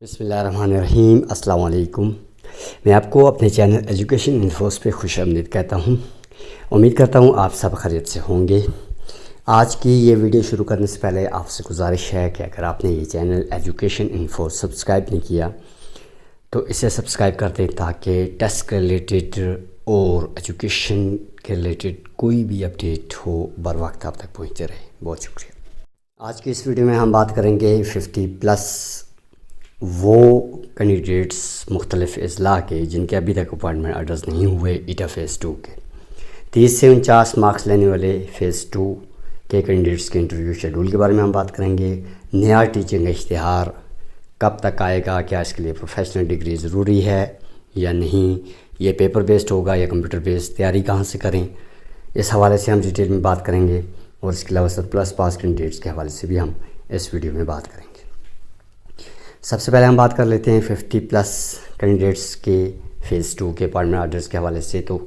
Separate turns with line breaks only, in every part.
بسم اللہ الرحمن الرحیم۔ السلام علیکم۔ میں آپ کو اپنے چینل ایجوکیشن انفوز پہ خوش آمدید کہتا ہوں۔ امید کرتا ہوں آپ سب خیریت سے ہوں گے۔ آج کی یہ ویڈیو شروع کرنے سے پہلے آپ سے گزارش ہے کہ اگر آپ نے یہ چینل ایجوکیشن انفوز سبسکرائب نہیں کیا تو اسے سبسکرائب کر دیں تاکہ ٹیسٹ کے ریلیٹڈ اور ایجوکیشن کے ریلیٹڈ کوئی بھی اپڈیٹ ہو بر وقت آپ تک پہنچتے رہے۔ بہت شکریہ۔ آج کی اس ویڈیو میں ہم بات کریں گے 50+ وہ کینڈیڈیٹس مختلف اضلاع کے جن کے ابھی تک اپوائنٹمنٹ آرڈرز نہیں ہوئے ایٹا فیز 2 کے 30 سے 49 مارکس لینے والے فیز 2 کے کینڈیڈیٹس کے انٹرویو شیڈول کے بارے میں ہم بات کریں گے۔ نیا ٹیچنگ اشتہار کب تک آئے گا، کیا اس کے لیے پروفیشنل ڈگری ضروری ہے یا نہیں، یہ پیپر بیسڈ ہوگا یا کمپیوٹر بیسڈ، تیاری کہاں سے کریں، اس حوالے سے ہم ڈیٹیل میں بات کریں گے، اور اس کے علاوہ سرپلس پاس کینڈیڈیٹس کے حوالے سے بھی ہم اس ویڈیو میں بات کریں گے۔ سب سے پہلے ہم بات کر لیتے ہیں 50+ کینڈیڈیٹس کے فیز 2 کے اپوائنٹمنٹ آرڈرز کے حوالے سے۔ تو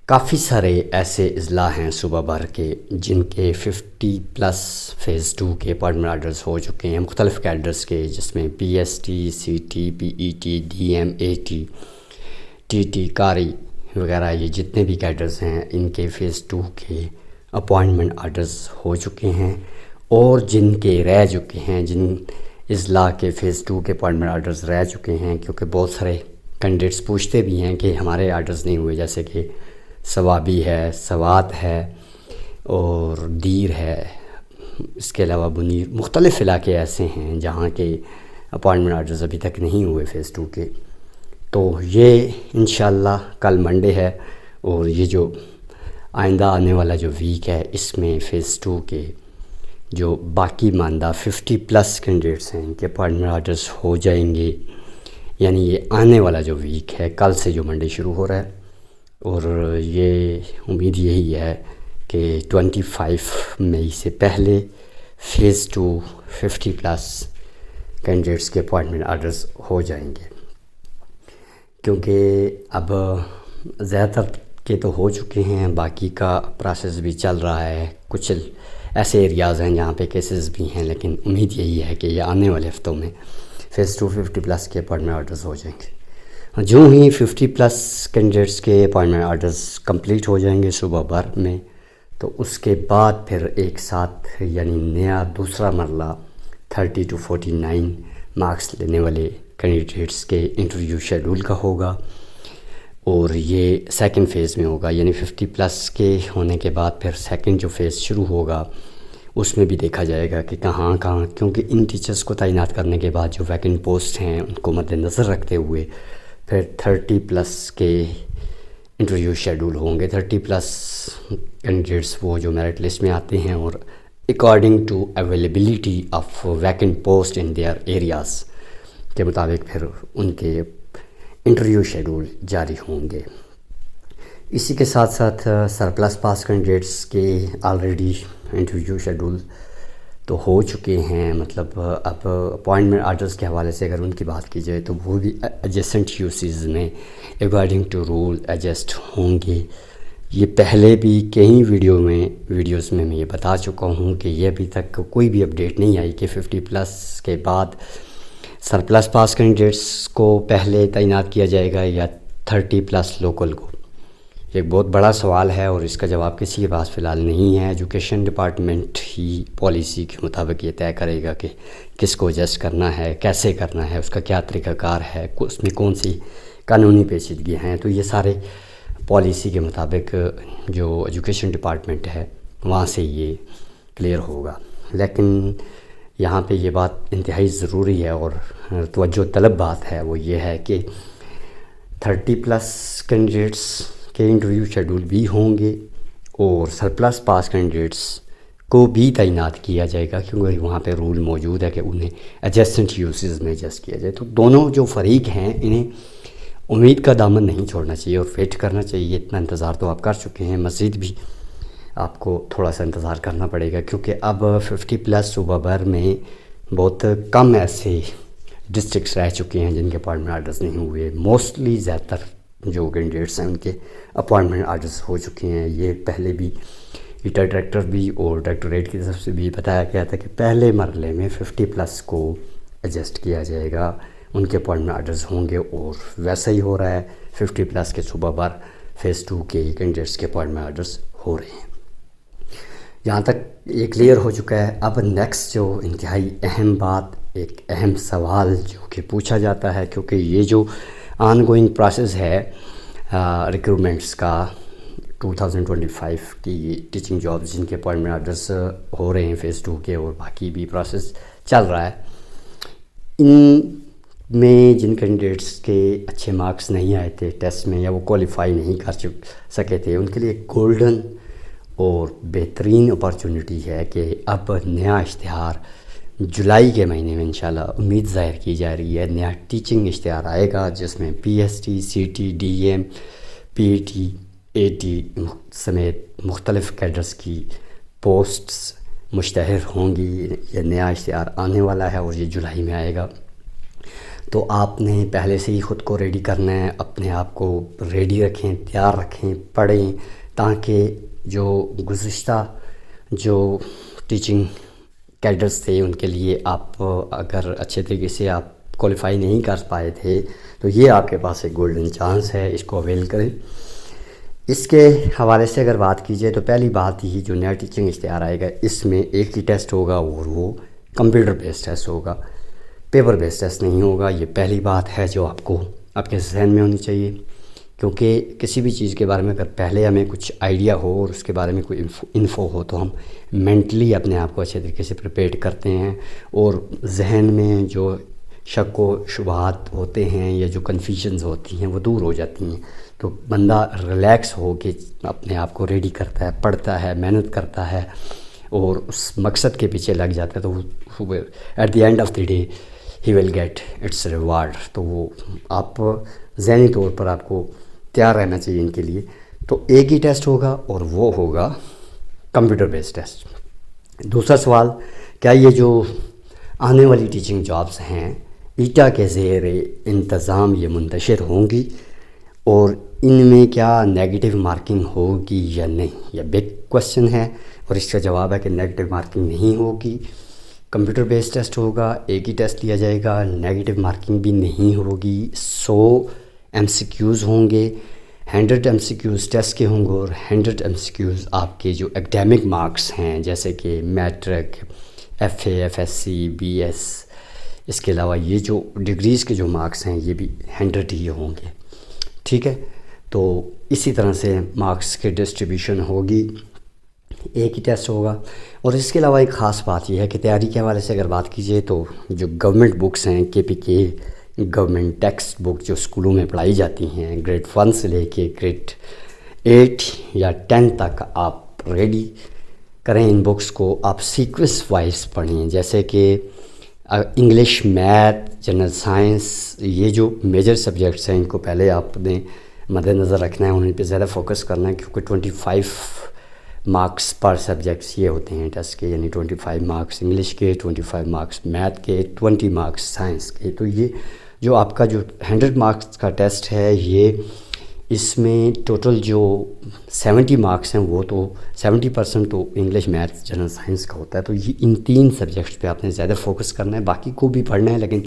کافی سارے ایسے اضلاع ہیں صوبہ بھر کے جن کے 50+ فیز 2 کے اپوائنٹمنٹ آرڈرز ہو چکے ہیں، مختلف کیڈرز کے، جس میں P S T, C T, P E T, D M A T, T T, کاری وغیرہ، یہ جتنے بھی کیڈرز ہیں ان کے فیز 2 کے اپوائنٹمنٹ آرڈرز ہو چکے ہیں، اور جن کے رہ چکے ہیں، جن اضلاع کے فیز 2 کے اپوائنٹمنٹ آرڈرز رہ چکے ہیں، کیونکہ بہت سارے کینڈیڈیٹس پوچھتے بھی ہیں کہ ہمارے آرڈرز نہیں ہوئے، جیسے کہ ثوابی ہے، سوات ہے اور دیر ہے، اس کے علاوہ منیر، مختلف علاقے ایسے ہیں جہاں کے اپوائنٹمنٹ آرڈرز ابھی تک نہیں ہوئے فیز 2 کے۔ تو یہ انشاءاللہ کل منڈے ہے، اور یہ جو آئندہ آنے والا جو ویک ہے اس میں فیز 2 کے جو باقی ماندہ 50+ کینڈیڈیٹس ہیں ان کے اپوائنٹمنٹ آرڈرز ہو جائیں گے، یعنی یہ آنے والا جو ویک ہے کل سے جو منڈے شروع ہو رہا ہے، اور یہ امید یہی ہے کہ 25 مئی سے پہلے فیز 2 50+ کینڈیڈیٹس کے اپوائنٹمنٹ آرڈرز ہو جائیں گے، کیونکہ اب زیادہ تر کے تو ہو چکے ہیں، باقی کا پروسیس بھی چل رہا ہے، کچھ ایسے ایریاز ہیں جہاں پہ کیسز بھی ہیں، لیکن امید یہی ہے کہ یہ آنے والے ہفتوں میں فیز 2 50+ کے اپوائنٹمنٹ آرڈرز ہو جائیں گے۔ جو ہی 50+ کینڈیڈیٹس کے اپوائنٹمنٹ آرڈرز کمپلیٹ ہو جائیں گے صوبہ بھر میں، تو اس کے بعد پھر ایک ساتھ یعنی نیا دوسرا مرحلہ 30 to 49 مارکس لینے والے کینڈیڈیٹس کے انٹرویو شیڈول کا ہوگا، اور یہ سیکنڈ فیز میں ہوگا، یعنی 50+ کے ہونے کے بعد پھر سیکنڈ جو فیز شروع ہوگا اس میں بھی دیکھا جائے گا کہ کہاں کہاں، کیونکہ ان ٹیچرز کو تعینات کرنے کے بعد جو ویکنٹ پوسٹ ہیں ان کو مد نظر رکھتے ہوئے پھر 30+ کے انٹرویو شیڈول ہوں گے۔ 30+ کینڈیڈیٹس وہ جو میرٹ لسٹ میں آتے ہیں، اور according to availability of vacant post in their areas کے مطابق پھر ان کے انٹرویو شیڈول جاری ہوں گے۔ اسی کے ساتھ ساتھ سرپلس پاس کینڈیڈیٹس کے آلریڈی انٹرویو شیڈول تو ہو چکے ہیں، مطلب اب اپوائنٹمنٹ آرڈرز کے حوالے سے اگر ان کی بات کی جائے تو وہ بھی ایڈجسٹنٹ یوسیز میں اکارڈنگ ٹو رول ایڈجسٹ ہوں گے۔ یہ پہلے بھی کئی ویڈیوز میں یہ بتا چکا ہوں کہ یہ ابھی تک کوئی بھی اپڈیٹ نہیں آئی کہ 50+ کے بعد سرپلس پاس کینڈیڈیٹس کو پہلے تعینات کیا جائے گا یا 30+ لوکل کو۔ یہ ایک بہت بڑا سوال ہے، اور اس کا جواب کسی کے پاس فی الحال نہیں ہے۔ ایجوکیشن ڈپارٹمنٹ ہی پالیسی کے مطابق یہ طے کرے گا کہ کس کو ایڈجسٹ کرنا ہے، کیسے کرنا ہے، اس کا کیا طریقہ کار ہے، اس میں کون سی قانونی پیچیدگیاں ہیں، تو یہ سارے پالیسی کے مطابق جو ایجوکیشن ڈپارٹمنٹ ہے وہاں سے یہ کلیئر ہوگا۔ لیکن یہاں پہ یہ بات انتہائی ضروری ہے اور توجہ طلب بات ہے، وہ یہ ہے کہ 30+ کینڈیڈیٹس کے انٹرویو شیڈول بھی ہوں گے، اور سرپلس پاس کینڈیڈیٹس کو بھی تعینات کیا جائے گا، کیونکہ وہاں پہ رول موجود ہے کہ انہیں ایڈجسٹنٹ یوسز میں ایڈجسٹ کیا جائے۔ تو دونوں جو فریق ہیں انہیں امید کا دامن نہیں چھوڑنا چاہیے اور ویٹ کرنا چاہیے۔ اتنا انتظار تو آپ کر چکے ہیں، مزید بھی آپ کو تھوڑا سا انتظار کرنا پڑے گا، کیونکہ اب 50+ صوبہ بھر میں بہت کم ایسے ڈسٹرکٹس رہ چکے ہیں جن کے اپوائنٹمنٹ آرڈرز نہیں ہوئے۔ موسٹلی زیادہ تر جو کینڈیڈیٹس ہیں ان کے اپوائنٹمنٹ آرڈرز ہو چکے ہیں۔ یہ پہلے بھی ایٹا ڈائریکٹر بھی اور ڈائریکٹوریٹ کی طرف سے بھی بتایا گیا تھا کہ پہلے مرحلے میں 50+ کو ایڈجسٹ کیا جائے گا، ان کے اپوائنٹمنٹ آرڈرز ہوں گے، اور ویسا ہی ہو رہا ہے 50+ کے صوبہ بھر فیز 2 کے کینڈیڈیٹس کے اپوائنٹمنٹ آرڈرز ہو رہے ہیں۔ یہاں تک یہ کلیئر ہو چکا ہے۔ اب نیکسٹ جو انتہائی اہم بات، ایک اہم سوال جو کہ پوچھا جاتا ہے، کیونکہ یہ جو آن گوئنگ پروسیس ہے ریکروٹمنٹس کا 2025 کی ٹیچنگ جابس جن کے اپوائنٹمنٹ آرڈرس ہو رہے ہیں فیز 2 کے، اور باقی بھی پروسیس چل رہا ہے، ان میں جن کینڈیڈیٹس کے اچھے مارکس نہیں آئے تھے ٹیسٹ میں، یا وہ کوالیفائی نہیں کر سکے تھے، ان کے لیے گولڈن اور بہترین اپارچونٹی ہے کہ اب نیا اشتہار جولائی کے مہینے میں انشاءاللہ امید ظاہر کی جا رہی ہے، نیا ٹیچنگ اشتہار آئے گا جس میں P S T, C T, D M, P A T, A T سمیت مختلف کیڈرز کی پوسٹس مشتہر ہوں گی۔ یہ نیا اشتہار آنے والا ہے اور یہ جولائی میں آئے گا، تو آپ نے پہلے سے ہی خود کو ریڈی کرنا ہے، اپنے آپ کو ریڈی رکھیں، تیار رکھیں، پڑھیں، تاکہ جو گزشتہ جو ٹیچنگ کیڈرز تھے ان کے لیے آپ اگر اچھے طریقے سے آپ کوالیفائی نہیں کر پائے تھے تو یہ آپ کے پاس ایک گولڈن چانس ہے، اس کو اویل کریں۔ اس کے حوالے سے اگر بات کی جائے تو پہلی بات ہی جو نیا ٹیچنگ اشتہار آئے گا اس میں ایک ہی ٹیسٹ ہوگا، اور وہ کمپیوٹر بیسڈ ٹیسٹ ہوگا، پیپر بیسڈ ٹیسٹ نہیں ہوگا۔ یہ پہلی بات ہے جو آپ کو آپ کے ذہن میں ہونی چاہیے، کیونکہ کسی بھی چیز کے بارے میں اگر پہلے ہمیں کچھ آئیڈیا ہو اور اس کے بارے میں کوئی انفو ہو تو ہم مینٹلی اپنے آپ کو اچھے طریقے سے پریپیئر کرتے ہیں، اور ذہن میں جو شک و شبہات ہوتے ہیں یا جو کنفیوژنز ہوتی ہیں وہ دور ہو جاتی ہیں، تو بندہ ریلیکس ہو کے اپنے آپ کو ریڈی کرتا ہے، پڑھتا ہے، محنت کرتا ہے، اور اس مقصد کے پیچھے لگ جاتا ہے، تو وہ at the end of the day he will get its reward. تو وہ آپ ذہنی طور پر آپ کو تیار رہنا چاہیے ان کے لیے۔ تو ایک ہی ٹیسٹ ہوگا اور وہ ہوگا کمپیوٹر بیسڈ ٹیسٹ۔ دوسرا سوال، کیا یہ جو آنے والی ٹیچنگ جابس ہیں ایٹا کے زیر انتظام یہ منتشر ہوں گی، اور ان میں کیا نیگیٹو مارکنگ ہوگی یا نہیں؟ یہ بگ کوشچن ہے، اور اس کا جواب ہے کہ نیگیٹو مارکنگ نہیں ہوگی۔ کمپیوٹر بیسڈ ٹیسٹ ہوگا، ایک ہی ٹیسٹ لیا جائے گا، نیگیٹو مارکنگ بھی نہیں ہوگی، 100 ایم سی کیوز ہوں گے، 100 ایم سی کیوز ٹیسٹ کے ہوں گے، اور 100 ایم سی کیوز آپ کے جو ایکڈیمک مارکس ہیں جیسے کہ matric, F A, F S C, B S, اس کے علاوہ یہ جو ڈگریز کے جو مارکس ہیں یہ بھی 100 ہی ہوں گے، ٹھیک ہے؟ تو اسی طرح سے مارکس کے ڈسٹریبیوشن ہوگی، ایک ہی ٹیسٹ ہوگا۔ اور اس کے علاوہ ایک خاص بات یہ ہے کہ تیاری کے حوالے سے اگر بات کی جائے تو جو گورنمنٹ بکس ہیں، کے پی کے گورنمنٹ ٹیکسٹ بک جو اسکولوں میں پڑھائی جاتی ہیں، گریڈ 1 سے لے کے گریڈ 8 یا 10 تک آپ ریڈی کریں ان بکس کو، آپ سیکوینس وائز پڑھیں، جیسے کہ انگلش، میتھ، جنرل سائنس، یہ جو میجر سبجیکٹس ہیں ان کو پہلے آپ نے مد نظر رکھنا ہے، ان پہ زیادہ فوکس کرنا ہے، کیونکہ 25 مارکس پر سبجیکٹس یہ ہوتے ہیں ٹیسٹ کے، یعنی 25 مارکس انگلش کے، 25 مارکس میتھ کے، 20 مارکس سائنس کے۔ تو یہ جو آپ کا جو 100 مارکس کا ٹیسٹ ہے، یہ اس میں ٹوٹل جو 70 مارکس ہیں وہ تو 70% تو انگلش، میتھ، جنرل سائنس کا ہوتا ہے، تو یہ ان 3 سبجیکٹس پہ آپ نے زیادہ فوکس کرنا ہے، باقی کو بھی پڑھنا ہے لیکن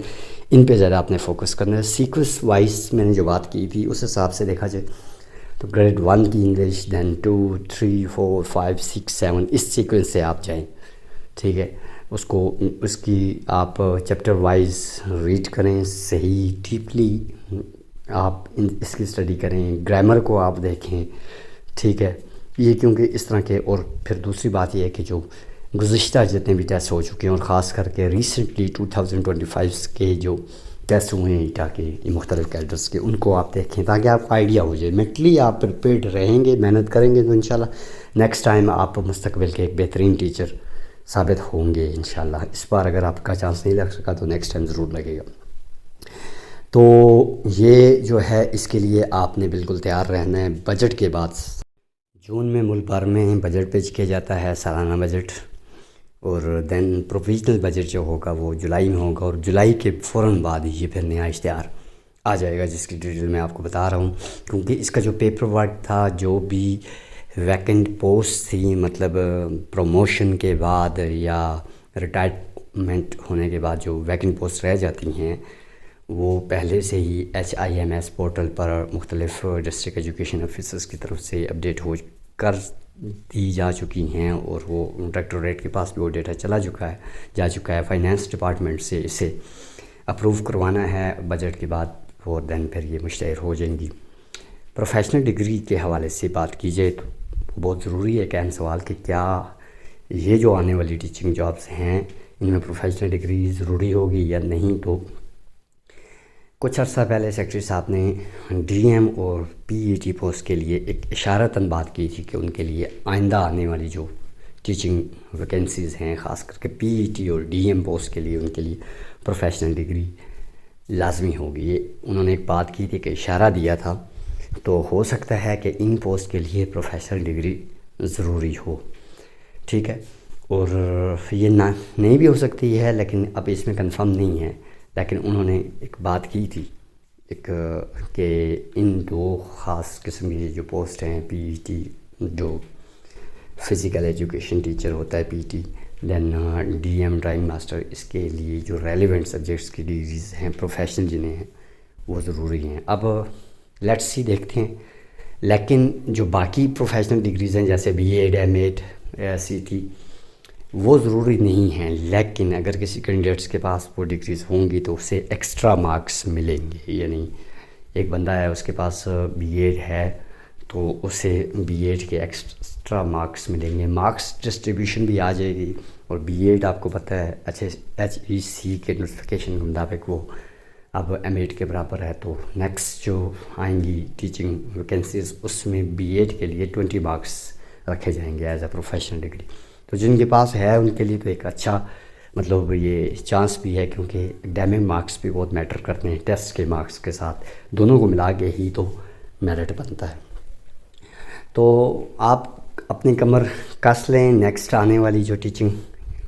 ان پہ زیادہ آپ نے فوکس کرنا ہے۔ سیکوینس وائز میں نے جو بات کی تھی اس حساب سے دیکھا جائے تو گریڈ 1 کی انگلش، دین 2، 3، 4، 5، 6، 7 اس سیکوینس سے آپ جائیں، ٹھیک ہے؟ اس کی آپ چیپٹر وائز ریڈ کریں، صحیح ڈیپلی آپ اس کی اسٹڈی کریں، گرامر کو آپ دیکھیں، ٹھیک ہے؟ یہ کیونکہ اس طرح کے، اور پھر دوسری بات یہ ہے کہ جو گزشتہ جتنے بھی ٹیسٹ ہو چکے ہیں اور خاص کر کے ریسنٹلی 2025 کے جو ٹیسٹ ہوئے ہیں ایٹا کے مختلف کیڈرس کے، ان کو آپ دیکھیں تاکہ آپ کو آئیڈیا ہو جائے، مینٹلی آپ پریپیئرڈ رہیں گے، محنت کریں گے تو انشاءاللہ نیکسٹ ٹائم آپ مستقبل کے ایک بہترین ٹیچر ثابت ہوں گے انشاءاللہ۔ اس بار اگر آپ کا چانس نہیں لگ سکا تو نیکسٹ ٹائم ضرور لگے گا۔ تو یہ جو ہے اس کے لیے آپ نے بالکل تیار رہنا ہے۔ بجٹ کے بعد جون میں ملک بھر میں بجٹ پیش کیا جاتا ہے، سالانہ بجٹ، اور دین پروویژنل بجٹ جو ہوگا وہ جولائی میں ہوگا، اور جولائی کے فوراً بعد ہی یہ پھر نیا اشتہار آ جائے گا جس کی ڈیٹیل میں آپ کو بتا رہا ہوں، کیونکہ اس کا جو پیپر ورک تھا، جو بھی ویکنٹ پوسٹ تھی، مطلب پروموشن کے بعد یا ریٹائرڈ الاٹمنٹ ہونے کے بعد جو ویکنٹ پوسٹ رہ جاتی ہیں وہ پہلے سے ہی HIMS پورٹل پر مختلف ڈسٹرکٹ ایجوکیشن آفیسرز کی طرف سے اپڈیٹ ہو کر دی جا چکی ہیں، اور وہ ڈائریکٹوریٹ کے پاس بھی وہ ڈیٹا جا چکا ہے فائنانس ڈپارٹمنٹ سے اسے اپروو کروانا ہے بجٹ کے بعد، اور دین پھر یہ مشتہر ہو جائیں گی۔ پروفیشنل ڈگری کے حوالے سے بات کی جائے تو بہت ضروری ہے ایک اہم سوال کہ کیا یہ جو آنے والی ٹیچنگ جابس ہیں ان میں پروفیشنل ڈگری ضروری ہوگی یا نہیں۔ تو کچھ عرصہ پہلے سیکرٹری صاحب نے DM اور PET پوسٹ کے لیے ایک اشارتاً بات کی تھی کہ ان کے لیے آئندہ آنے والی جو ٹیچنگ ویکنسیز ہیں، خاص کر کے PET اور DM پوسٹ کے لیے ان کے لیے پروفیشنل ڈگری لازمی ہوگی۔ یہ انہوں نے ایک بات کی تھی کہ اشارہ دیا تھا، تو ہو سکتا ہے کہ ان پوسٹ کے لیے پروفیشنل ڈگری ضروری ہو، ٹھیک ہے، اور یہ نہیں بھی ہو سکتی ہے، لیکن اب اس میں کنفرم نہیں ہے، لیکن انہوں نے ایک بات کی تھی کہ ان دو خاص قسم کی جو پوسٹ ہیں، PET جو فزیکل ایجوکیشن ٹیچر ہوتا ہے PET، دین DM ڈرائنگ ماسٹر، اس کے لیے جو ریلیونٹ سبجیکٹس کی ڈگریز ہیں پروفیشنل جنہیں ہیں وہ ضروری ہیں۔ اب لیٹس سی دیکھتے ہیں، لیکن جو باقی پروفیشنل ڈگریز ہیں جیسے BEd MAd CT وہ ضروری نہیں ہیں، لیکن اگر کسی کینڈیڈیٹس کے پاس وہ ڈگریز ہوں گی تو اسے ایکسٹرا مارکس ملیں گے، یعنی ایک بندہ ہے اس کے پاس BEd ہے تو اسے BEd کے ایکسٹرا مارکس ملیں گے، مارکس ڈسٹریبیوشن بھی آ جائے گی، اور BEd آپ کو پتہ ہے HEC کے نوٹیفیکیشن کے مطابق وہ اب MAd کے برابر ہے، تو نیکسٹ جو آئیں گی ٹیچنگ ویکنسیز اس میں BEd کے لیے 20 مارکس رکھے جائیں گے ایز اے پروفیشنل ڈگری۔ تو جن کے پاس ہے ان کے لیے تو ایک اچھا مطلب یہ چانس بھی ہے، کیونکہ اکیڈمک مارکس بھی بہت میٹر کرتے ہیں، ٹیسٹ کے مارکس کے ساتھ دونوں کو ملا کے ہی تو میرٹ بنتا ہے۔ تو آپ اپنی کمر کس لیں، نیکسٹ آنے والی جو ٹیچنگ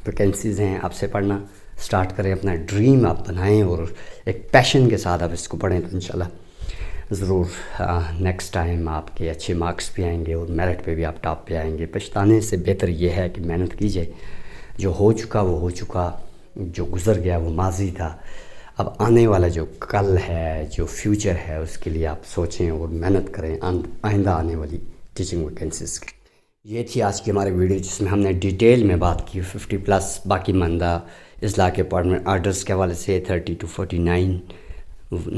ویکنسیز ہیں آپ سے پڑھنا سٹارٹ کریں، اپنا ڈریم آپ بنائیں اور ایک پیشن کے ساتھ آپ اس کو پڑھیں، تو انشاءاللہ ضرور نیکسٹ ٹائم آپ کے اچھے مارکس بھی آئیں گے اور میرٹ پہ بھی آپ ٹاپ پہ آئیں گے۔ پچھتانے سے بہتر یہ ہے کہ محنت کیجیے، جو ہو چکا وہ ہو چکا، جو گزر گیا وہ ماضی تھا، اب آنے والا جو کل ہے، جو فیوچر ہے، اس کے لیے آپ سوچیں اور محنت کریں آئندہ آنے والی ٹیچنگ ویکنسیز کی۔ یہ تھی آج کی ہماری ویڈیو جس میں ہم نے ڈیٹیل میں بات کی 50+ باقی ماندہ اضلاع کے اپارٹمنٹ آرڈرز کے حوالے سے 30 to 49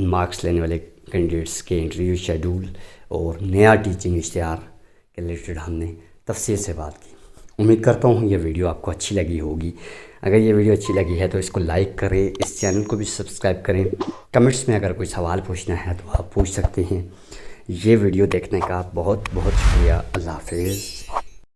مارکس لینے والے کینڈیڈیٹس کے انٹرویو شیڈول اور نیا ٹیچنگ اشتہار کے ریلیٹڈ ہم نے تفصیل سے بات کی۔ امید کرتا ہوں یہ ویڈیو آپ کو اچھی لگی ہوگی۔ اگر یہ ویڈیو اچھی لگی ہے تو اس کو لائک کریں، اس چینل کو بھی سبسکرائب کریں، کمنٹس میں اگر کوئی سوال پوچھنا ہے تو آپ پوچھ سکتے ہیں۔ یہ ویڈیو دیکھنے کا بہت بہت شکریہ۔ اللہ حافظ۔